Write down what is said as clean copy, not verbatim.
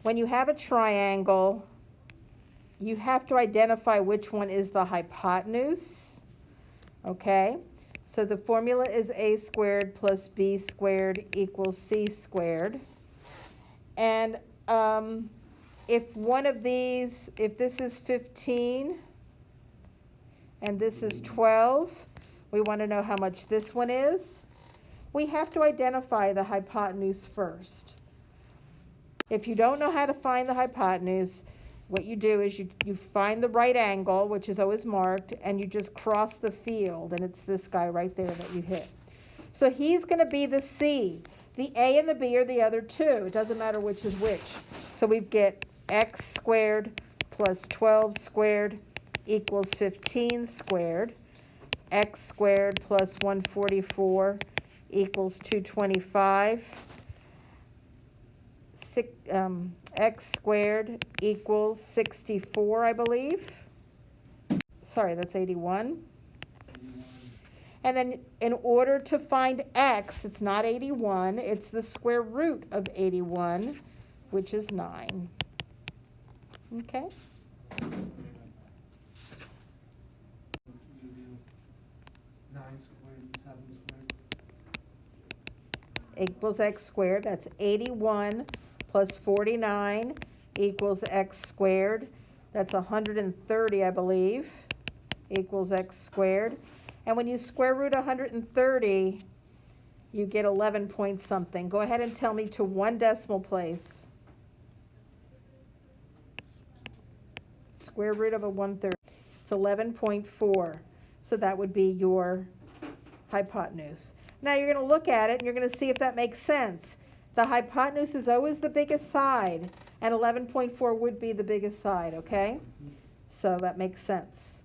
when you have a triangle, you have to identify which one is the hypotenuse, okay? So the formula is a squared plus b squared equals c squared. And if one of these, if this is 15 and this is 12, we want to know how much this one is. We have to identify the hypotenuse first. If you don't know how to find the hypotenuse, what you do is you find the right angle, which is always marked, and you just cross the field, and it's this guy right there that you hit. So he's going to be the C. The A and the B are the other two. It doesn't matter which is which. So we get x squared plus 12 squared equals 15 squared. X squared plus 144 equals 225. X squared equals 64, I believe. Sorry, that's 81. And then in order to find x, it's not 81, it's the square root of 81, which is 9. Okay? Equals x squared. That's 81 plus 49 equals x squared. That's 130, I believe, equals x squared. And when you square root 130, you get 11 point something. Go ahead and tell me to one decimal place. Square root of a 130. It's 11.4. So that would be your hypotenuse. Now you're going to look at it and you're going to see if that makes sense. The hypotenuse is always the biggest side, and 11.4 would be the biggest side, okay? So that makes sense.